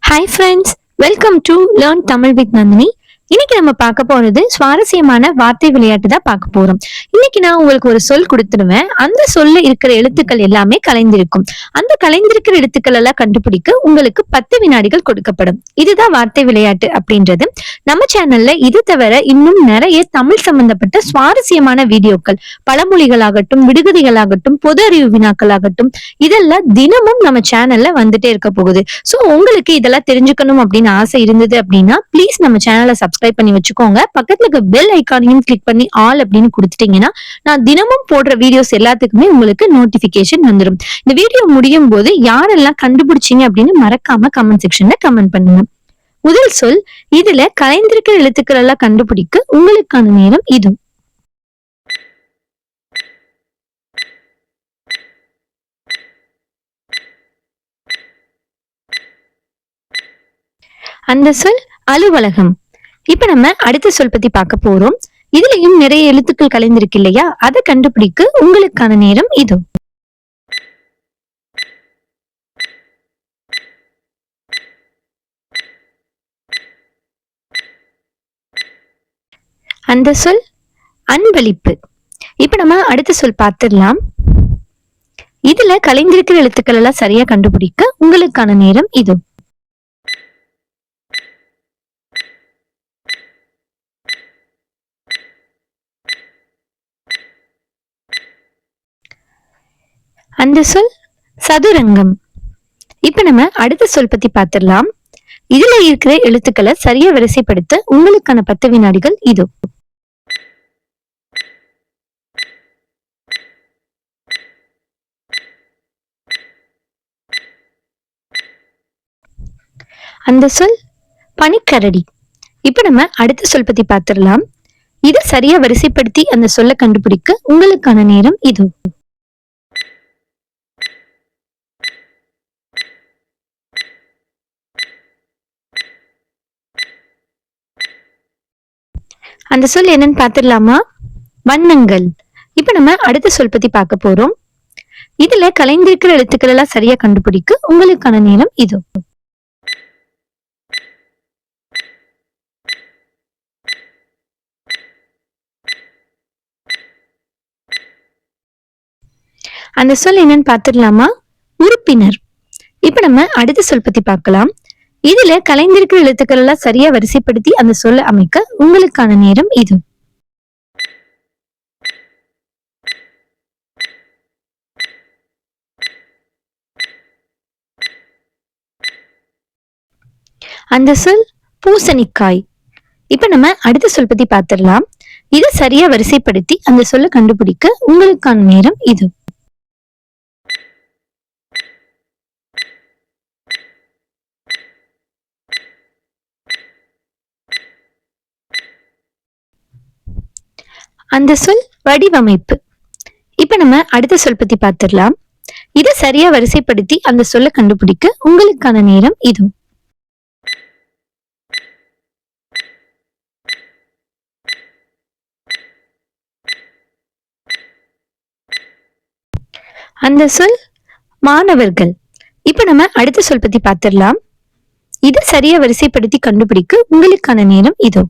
Hi friends, welcome to Learn Tamil with Nandini. இன்னைக்கு நம்ம பார்க்க போறது சுவாரஸ்யமான வார்த்தை விளையாட்டு தான் பார்க்க போறோம். இன்னைக்கு நான் உங்களுக்கு ஒரு சொல் கொடுத்துடுவேன். அந்த சொல்ல இருக்கிற எழுத்துக்கள் எல்லாமே கலைந்திருக்கும். அந்த கலைந்திருக்கிற எழுத்துக்கள் எல்லாம் கண்டுபிடிக்க உங்களுக்கு 10 வினாடிகள் கொடுக்கப்படும். இதுதான் வார்த்தை விளையாட்டு அப்படின்றது. நம்ம சேனல்ல இது தவிர இன்னும் நிறைய தமிழ் சம்பந்தப்பட்ட சுவாரஸ்யமான வீடியோக்கள், பழமொழிகளாகட்டும், விடுகதைகளாகட்டும், பொது அறிவு வினாக்களாகட்டும், இதெல்லாம் தினமும் நம்ம சேனல்ல வந்துட்டே இருக்க போகுது. சோ உங்களுக்கு இதெல்லாம் தெரிஞ்சுக்கணும் அப்படின்னு ஆசை இருந்தது அப்படின்னா ப்ளீஸ் நம்ம சேனலை சப்ஸ்கிரைப் பண்ணி வச்சுக்கோங்க. பக்கத்துல இருக்க பெல் ஐக்கானையும் கிளிக் பண்ணி ஆல் அப்படின்னு கொடுத்துட்டீங்கன்னா நான் தினமும் போடுற வீடியோஸ் எல்லாத்துக்குமே உங்களுக்கு நோட்டிபிகேஷன் வந்துடும். இந்த வீடியோ முடியும் போது யாரெல்லாம் கண்டுபிடிச்சீங்க அப்படின்னு மறக்காம கமெண்ட் செக்ஷன்ல கமெண்ட் பண்ணுங்க. முதல் சொல், இதுல கலைந்திருக்கிற எழுத்துக்கள் எல்லாம் கண்டுபிடிக்க உங்களுக்கான நேரம் இது. அந்த சொல் அலுவலகம். இப்ப நம்ம அடுத்த சொல் பத்தி பார்க்க போறோம். இதுலயும் நிறைய எழுத்துக்கள் கலைந்திருக்கு இல்லையா, அதை கண்டுபிடிக்க உங்களுக்கான நேரம் இது. அந்த சொல் அன்பளிப்பு. இப்ப நம்ம அடுத்த சொல் பார்த்துடலாம். இதுல கலைந்திருக்கிற எழுத்துக்கள் எல்லாம் சரியா கண்டுபிடிக்க உங்களுக்கான நேரம் இது. அந்த சொல் சதுரங்கம். இப்ப நம்ம அடுத்த சொல் பத்தி பார்த்திடலாம். இதுல இருக்கிற எழுத்துக்களை சரியா வரிசைப்படுத்த உங்களுக்கான 10 வினாடிகள் இது. அந்த சொல் பனிக்கரடி. இப்ப நம்ம அடுத்த சொல் பத்தி பார்த்திடலாம். இதை சரியா வரிசைப்படுத்தி அந்த சொல்ல கண்டுபிடிக்க உங்களுக்கான நேரம் இது. அந்த சொல் என்னன்னு பாத்துடலாமா? வண்ணங்கள். இப்ப நம்ம அடுத்த சொல் பத்தி பார்க்க போறோம். இதுல கலைந்திருக்கிற எழுத்துக்கள் எல்லாம் சரியா கண்டுபிடிக்க உங்களுக்கான நேரம் இது. அந்த சொல் என்னன்னு பாத்துடலாமா? உறுப்பினர். இப்ப நம்ம அடுத்த சொல் பத்தி பார்க்கலாம். இதுல கலைந்திருக்கிற எழுத்துக்கள் எல்லாம் சரியா வரிசைப்படுத்தி அந்த சொல்ல அமைக்க உங்களுக்கான நேரம் இது. அந்த சொல் பூசணிக்காய். இப்ப நம்ம அடுத்த சொல் பத்தி பார்த்திடலாம். இதை சரியா வரிசைப்படுத்தி அந்த சொல்ல கண்டுபிடிக்க உங்களுக்கான நேரம் இது. அந்த சொல் வடிவமைப்பு. இப்ப நம்ம அடுத்த சொல் பத்தி பார்த்திடலாம். இதை சரியா வரிசைப்படுத்தி அந்த சொல்ல கண்டுபிடிக்க உங்களுக்கான நேரம் இது. அந்த சொல் மாணவர்கள். இப்ப நம்ம அடுத்த சொல் பத்தி பார்த்திடலாம். இதை சரியா வரிசைப்படுத்தி கண்டுபிடிக்க உங்களுக்கான நேரம் இது.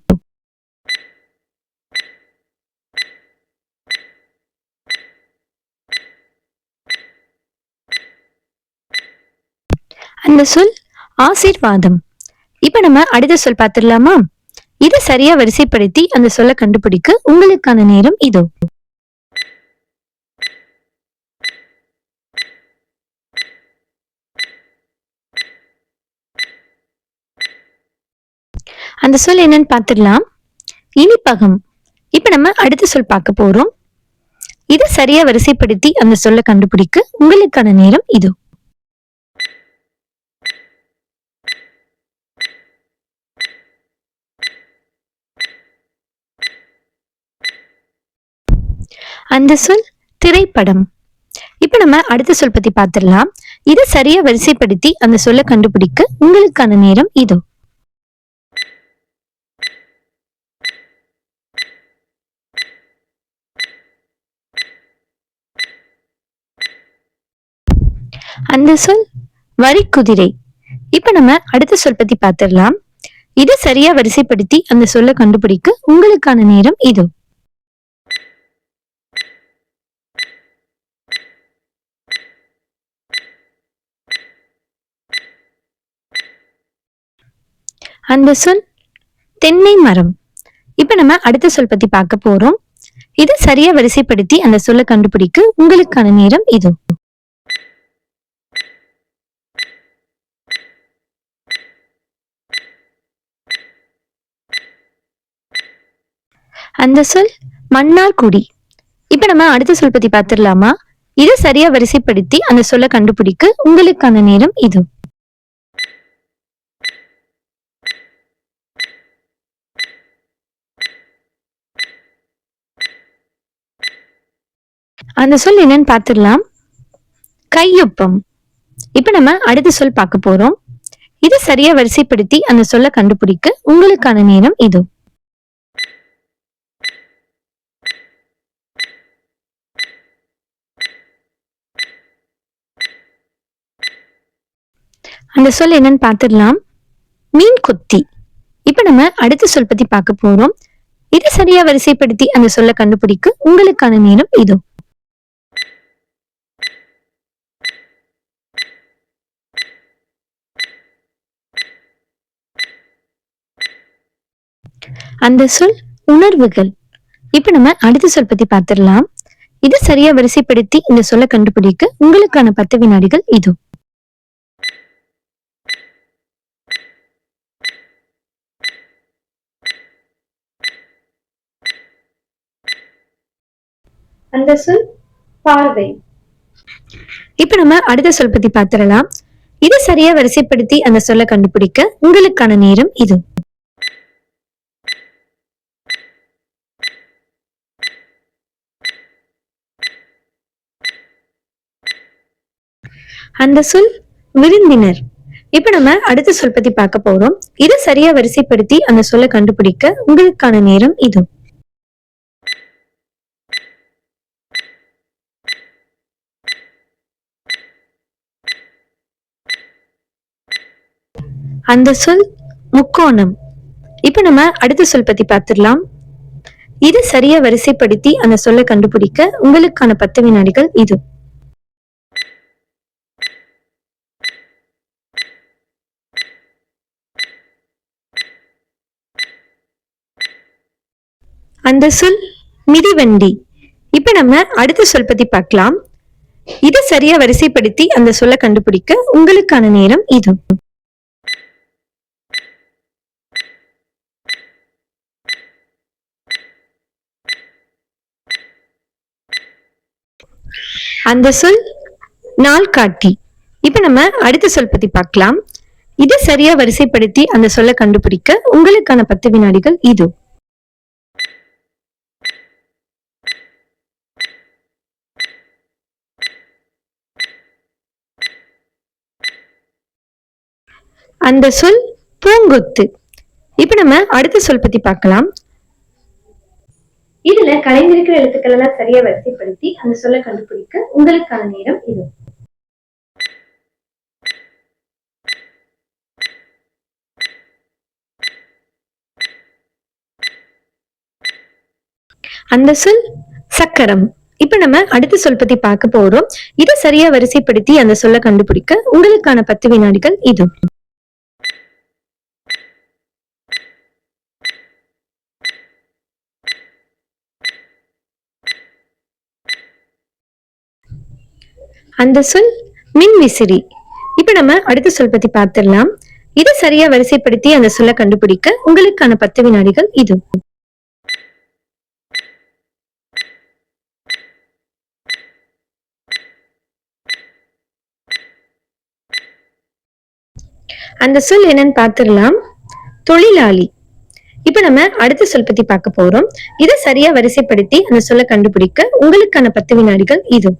அந்த சொல் ஆசீர்வாதம். இப்ப நம்ம அடுத்த சொல் பார்த்திடலாமா? இதை சரியா வரிசைப்படுத்தி அந்த சொல்ல கண்டுபிடிக்க உங்களுக்கான நேரம் இதோ. அந்த சொல் என்னன்னு பார்த்திடலாம். இனிப்பகம். இப்ப நம்ம அடுத்த சொல் பார்க்க போறோம். இதை சரியா வரிசைப்படுத்தி அந்த சொல்ல கண்டுபிடிக்க உங்களுக்கான நேரம் இதோ. அந்த சொல் திரைப்படம். இப்ப நம்ம அடுத்த சொல் பத்தி பார்த்திடலாம். இதை சரியா வரிசைப்படுத்தி அந்த சொல்ல கண்டுபிடிக்க உங்களுக்கான நேரம் இதோ. அந்த சொல் வரிக்குதிரை. இப்ப நம்ம அடுத்த சொல் பத்தி பார்த்திடலாம். இதை சரியா வரிசைப்படுத்தி அந்த சொல்ல கண்டுபிடிக்க உங்களுக்கான நேரம் இதோ. அந்த சொல் தென்னை மரம். இப்ப நம்ம அடுத்த சொல் பத்தி பார்க்க போறோம். இதை சரியா வரிசைப்படுத்தி அந்த சொல்ல கண்டுபிடிக்க உங்களுக்கான நேரம் இதோ. அந்த சொல் மன்னார்குடி. இப்ப நம்ம அடுத்த சொல் பத்தி பார்த்திடலாமா? இதை சரியா வரிசைப்படுத்தி அந்த சொல்ல கண்டுபிடிக்க உங்களுக்கான நேரம் இதோ. அந்த சொல் என்னன்னு பார்த்திடலாம். கையொப்பம். இப்ப நம்ம அடுத்த சொல் பார்க்க போறோம். இதை சரியா வரிசைப்படுத்தி அந்த சொல்ல கண்டுபிடிக்க உங்களுக்கான நேரம் இதோ. அந்த சொல் என்னன்னு பார்த்திடலாம். மீன் கொத்தி. இப்ப நம்ம அடுத்த சொல் பத்தி பார்க்க போறோம். இதை சரியா வரிசைப்படுத்தி அந்த சொல்ல கண்டுபிடிக்க உங்களுக்கான நேரம் இதோ. அந்த சொல் உணர்வுகள். இப்ப நம்ம அடுத்த சொல் பத்தி பார்த்திடலாம். இதை சரியா வரிசைப்படுத்தி இந்த சொல்ல கண்டுபிடிக்க உங்களுக்கான 10 வினாடிகள் இதோ. அந்த சொல் பார்வை. இப்ப நம்ம அடுத்த சொல் பத்தி பார்த்திடலாம். இதை சரியா வரிசைப்படுத்தி அந்த சொல்ல கண்டுபிடிக்க உங்களுக்கான நேரம் இதோ. அந்த சொல் விருந்தினர். இப்ப நம்ம அடுத்த சொல் பத்தி பார்க்க போறோம். இதை சரியா வரிசைப்படுத்தி அந்த சொல்ல கண்டுபிடிக்க உங்களுக்கான நேரம் இதோ. அந்த சொல் முக்கோணம். இப்ப நம்ம அடுத்த சொல் பத்தி பார்த்திடலாம். இதை சரியா வரிசைப்படுத்தி அந்த சொல்ல கண்டுபிடிக்க உங்களுக்கான 10 வினாடிகள் இதோ. அந்த சொல் மிதிவண்டி. இப்ப நம்ம அடுத்த சொல் பத்தி பார்க்கலாம். இதை சரியா வரிசைப்படுத்தி அந்த சொல்ல கண்டுபிடிக்க உங்களுக்கான நேரம் இதோ. அந்த சொல் நாள்காட்டி. இப்ப நம்ம அடுத்த சொல் பத்தி பார்க்கலாம். இதை சரியா வரிசைப்படுத்தி அந்த சொல்ல கண்டுபிடிக்க உங்களுக்கான 10 வினாடிகள் இதோ. அந்த சொல் பூங்கொத்து. இப்ப நம்ம அடுத்த சொல் பத்தி பார்க்கலாம். இதுல கலைந்திருக்கிற எழுத்துக்கள் எல்லாம் சரியா வரிசைப்படுத்தி அந்த சொல்ல கண்டுபிடிக்க உங்களுக்கான நேரம் இது. அந்த சொல் சக்கரம். இப்ப நம்ம அடுத்த சொல் பத்தி பார்க்க போறோம். இதை சரியா வரிசைப்படுத்தி அந்த சொல்ல கண்டுபிடிக்க உங்களுக்கான 10 வினாடிகள் இது. அந்த சொல் மின் விசிறி. இப்ப நம்ம அடுத்த சொல் பத்தி பார்த்திடலாம். இதை சரியா வரிசைப்படுத்தி அந்த சொல்ல கண்டுபிடிக்க உங்களுக்கான 10 வினாடிகள் இது. அந்த சொல் என்னன்னு பார்த்திடலாம். தொழிலாளி. இப்ப நம்ம அடுத்த சொல் பத்தி பார்க்க போறோம். இதை சரியா வரிசைப்படுத்தி அந்த சொல்ல கண்டுபிடிக்க உங்களுக்கான 10 வினாடிகள் இது.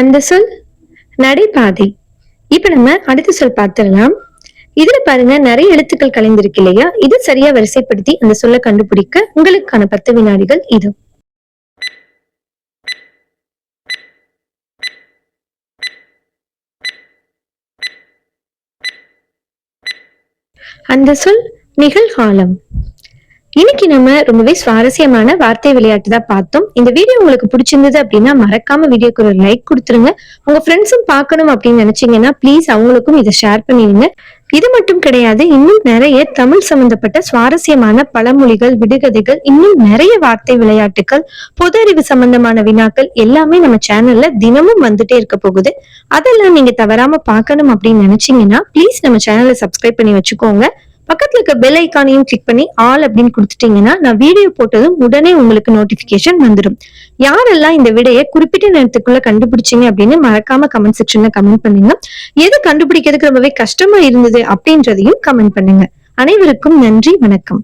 அந்த சொல் நடைபாதை. இப்ப நம்ம அடுத்த சொல் பார்த்திடலாம். இதுல பாருங்க நிறைய எழுத்துக்கள் கலைந்திருக்கு இல்லையா? இது சரியா வரிசைப்படுத்தி அந்த சொல்ல கண்டுபிடிக்க உங்களுக்கான 10 வினாடிகள் இது. அந்த சொல் நிகழ்காலம். இன்னைக்கு நம்ம ரொம்பவே சுவாரஸ்யமான வார்த்தை விளையாட்டு தான் பார்த்தோம். இந்த வீடியோ உங்களுக்கு பிடிச்சிருந்தது அப்படின்னா மறக்காம வீடியோக்கு ஒரு லைக் கொடுத்துருங்க. உங்க ஃப்ரெண்ட்ஸும் பார்க்கணும் அப்படின்னு நினைச்சீங்கன்னா ப்ளீஸ் அவங்களுக்கும் இதை ஷேர் பண்ணிடுங்க. இது மட்டும் கிடையாது, இன்னும் நிறைய தமிழ் சம்பந்தப்பட்ட சுவாரஸ்யமான பழமொழிகள், விடுகதைகள், இன்னும் நிறைய வார்த்தை விளையாட்டுகள், பொது அறிவு சம்பந்தமான வினாக்கள் எல்லாமே நம்ம சேனல்ல தினமும் வந்துட்டே இருக்க போகுது. அதெல்லாம் நீங்க தவறாம பார்க்கணும் அப்படின்னு நினைச்சீங்கன்னா ப்ளீஸ் நம்ம சேனலை சப்ஸ்கிரைப் பண்ணி வச்சுக்கோங்க. பக்கத்துல இருக்க பெல் ஐக்கானையும் கிளிக் பண்ணி ஆல் அப்படின்னு கொடுத்துட்டீங்கன்னா நான் வீடியோ போட்டதும் உடனே உங்களுக்கு நோட்டிபிகேஷன் வந்துடும். யாரெல்லாம் இந்த விடையை குறிப்பிட்ட நேரத்துக்குள்ள கண்டுபிடிச்சீங்க அப்படின்னு மறக்காம கமெண்ட் செக்ஷன்ல கமெண்ட் பண்ணுங்க. எது கண்டுபிடிக்கிறதுக்கு ரொம்பவே கஷ்டமா இருந்தது அப்படின்றதையும் கமெண்ட் பண்ணுங்க. அனைவருக்கும் நன்றி, வணக்கம்.